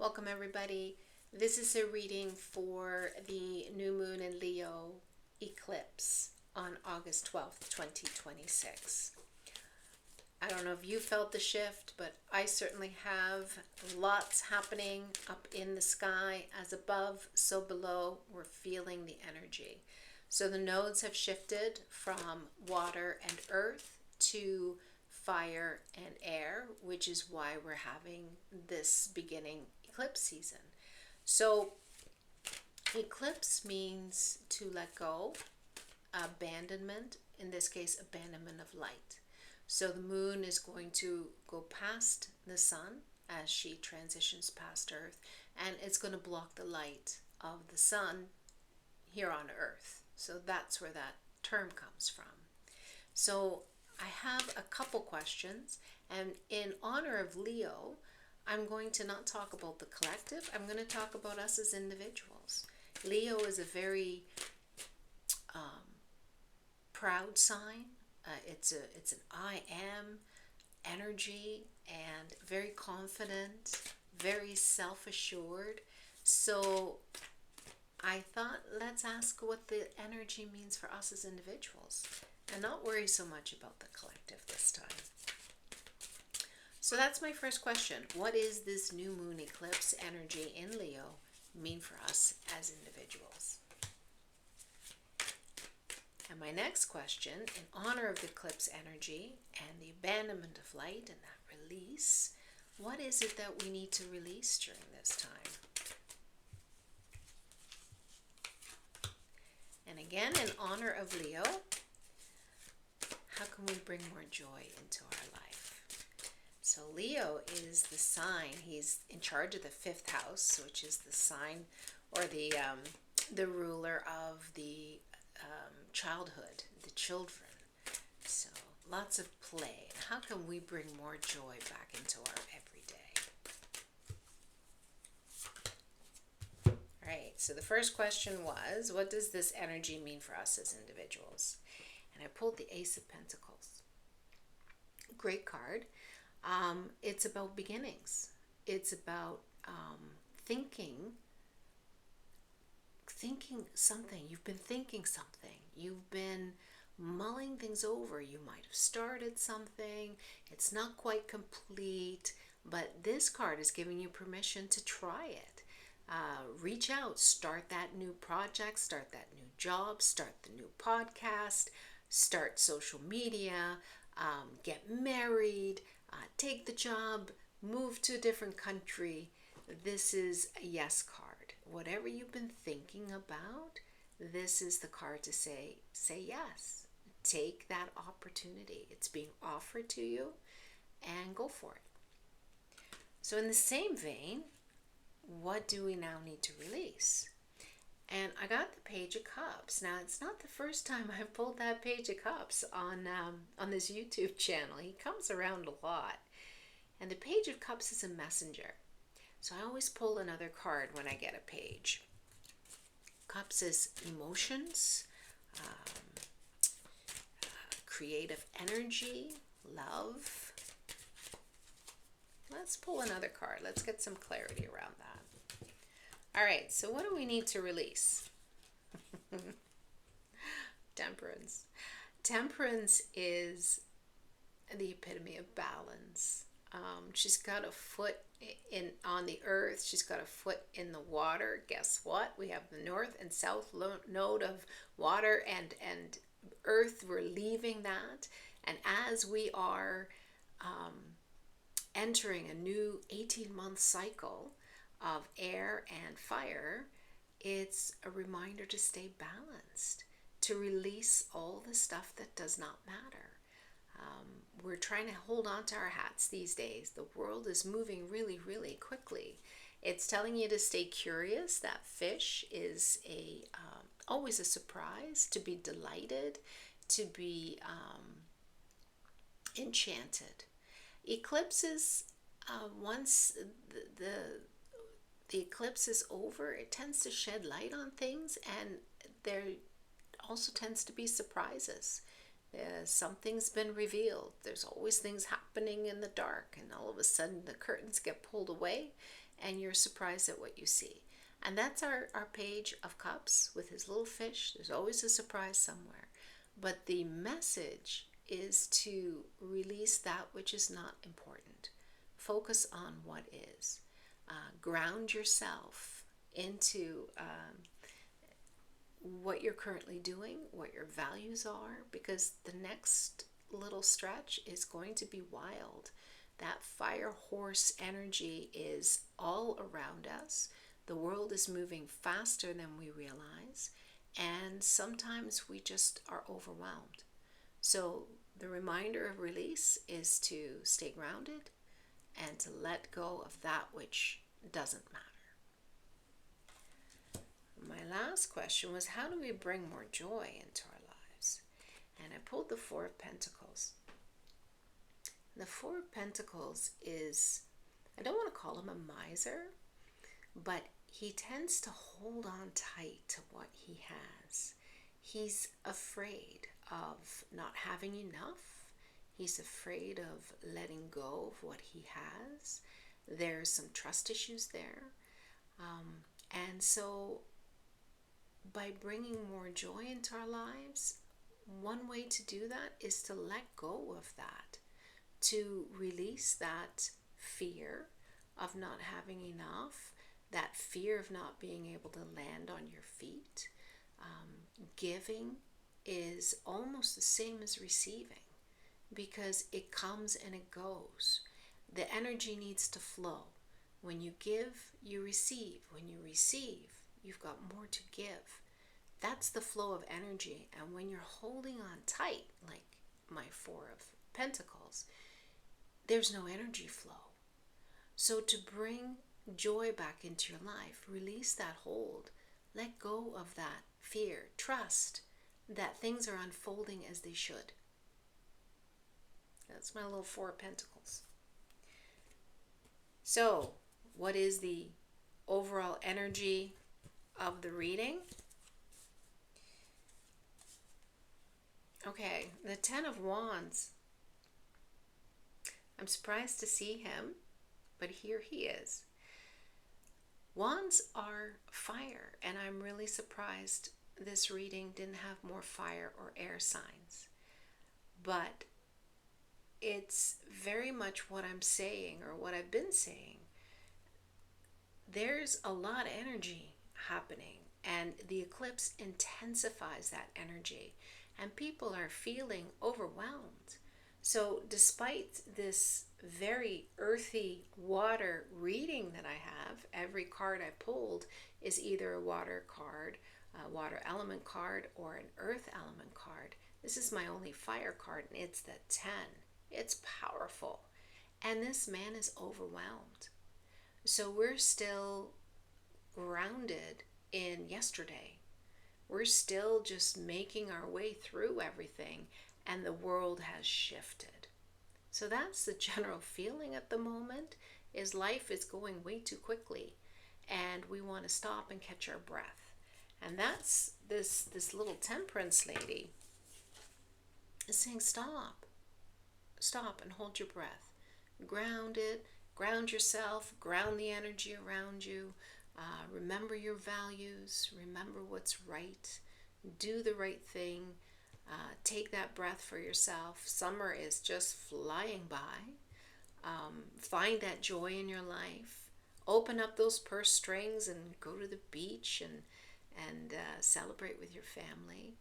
Welcome everybody. This is a reading for the new moon in Leo eclipse on August 12th, 2026. I don't know if you felt the shift, but I certainly have. Lots happening up in the sky. As above, so below. We're feeling the energy. So the nodes have shifted from water and earth to fire and air, which is why we're having this beginning eclipse season. So eclipse means to let go, abandonment, in this case abandonment of light. So the moon is going to go past the sun as she transitions past earth, and it's going to block the light of the sun here on earth. So that's where that term comes from. So I have a couple questions, and in honor of Leo, I'm going to not talk about the collective. I'm going to talk about us as individuals. Leo is a very proud sign. It's an I am energy and very confident, very self-assured. So I thought, let's ask what the energy means for us as individuals and not worry so much about the collective this time. So that's my first question. What is this new moon eclipse energy in Leo mean for us as individuals? And my next question, in honor of the eclipse energy and the abandonment of light and that release, what is it that we need to release during this time? And again, in honor of Leo, how can we bring more joy into our life? So Leo is the sign. He's in charge of the fifth house, which is the sign or the ruler of the childhood, the children. So lots of play. How can we bring more joy back into our everyday? All right, so the first question was, what does this energy mean for us as individuals? And I pulled the Ace of Pentacles. Great card. It's about beginnings. It's about thinking something. You've been thinking something. You've been mulling things over. You might have started something. It's not quite complete, but this card is giving you permission to try it. Reach out, start that new project, start that new job, start the new podcast, start social media, get married, take the job, move to a different country. This is a yes card. Whatever you've been thinking about, this is the card to say yes. Take that opportunity. It's being offered to you, and go for it. So in the same vein, what do we now need to release? And I got the Page of Cups. Now, it's not the first time I've pulled that Page of Cups on this YouTube channel. He comes around a lot. And the Page of Cups is a messenger. So I always pull another card when I get a page. Cups is emotions, creative energy, love. Let's pull another card. Let's get some clarity around that. All right, so what do we need to release? Temperance. Temperance is the epitome of balance. She's got a foot on the earth. She's got a foot in the water. Guess what? We have the north and south node of water and earth. We're leaving that. And as we are entering a new 18-month cycle of air and fire, it's a reminder to stay balanced, to release all the stuff that does not matter. We're trying to hold on to our hats these days. The world is moving really, really quickly. It's telling you to stay curious. That fish is always a surprise, to be delighted, to be enchanted. Eclipses, once the eclipse is over, it tends to shed light on things, and there also tends to be surprises. Something's been revealed. There's always things happening in the dark, and all of a sudden the curtains get pulled away and you're surprised at what you see. And that's our Page of Cups with his little fish. There's always a surprise somewhere. But the message is to release that which is not important. Focus on what is. Ground yourself into what you're currently doing, what your values are, because the next little stretch is going to be wild. That fire horse energy is all around us. The world is moving faster than we realize, and sometimes we just are overwhelmed. So the reminder of release is to stay grounded and to let go of that which doesn't matter. My last question was, how do we bring more joy into our lives? And I pulled the Four of Pentacles. The Four of Pentacles is, I don't want to call him a miser, but he tends to hold on tight to what he has. He's afraid of not having enough. He's afraid of letting go of what he has. There's some trust issues there. And so by bringing more joy into our lives, one way to do that is to let go of that, to release that fear of not having enough, that fear of not being able to land on your feet. Giving is almost the same as receiving, because it comes and it goes. The energy needs to flow. When you give, you receive. When you receive, you've got more to give. That's the flow of energy. And when you're holding on tight, like my Four of Pentacles, there's no energy flow. So to bring joy back into your life, release that hold. Let go of that fear. Trust that things are unfolding as they should. That's my little Four of Pentacles. So, what is the overall energy of the reading? Okay, the Ten of Wands. I'm surprised to see him, but here he is. Wands are fire, and I'm really surprised this reading didn't have more fire or air signs. But it's very much what I'm saying, or what I've been saying. There's a lot of energy happening, and the eclipse intensifies that energy, and people are feeling overwhelmed. So despite this very earthy water reading that I have, every card I pulled is either a water card, a water element card, or an earth element card. This is my only fire card, and it's the 10. It's powerful. And this man is overwhelmed. So we're still grounded in yesterday. We're still just making our way through everything, and the world has shifted. So that's the general feeling at the moment, is life is going way too quickly, and we want to stop and catch our breath. And that's this little Temperance lady is saying, stop and hold your breath. Ground it, ground yourself, ground the energy around you. Remember your values, remember what's right, do the right thing. Take that breath for yourself. Summer is just flying by. Find that joy in your life. Open up those purse strings and go to the beach and celebrate with your family.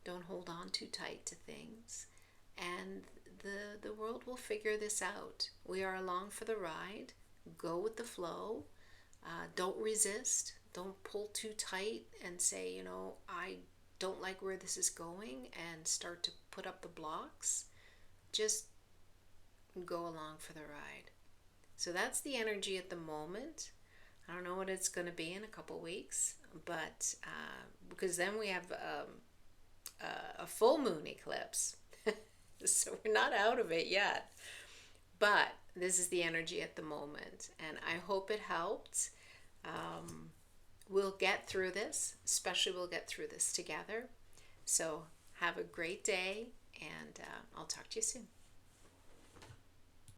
Don't hold on too tight to things. And the world will figure this out. We are along for the ride. Go with the flow. Don't resist. Don't pull too tight and say, I don't like where this is going, and start to put up the blocks. Just go along for the ride. So that's the energy at the moment. I don't know what it's going to be in a couple weeks, but because then we have a full moon eclipse. So we're not out of it yet. But this is the energy at the moment, and I hope it helped. We'll get through this, especially we'll get through this together. So have a great day, and I'll talk to you soon.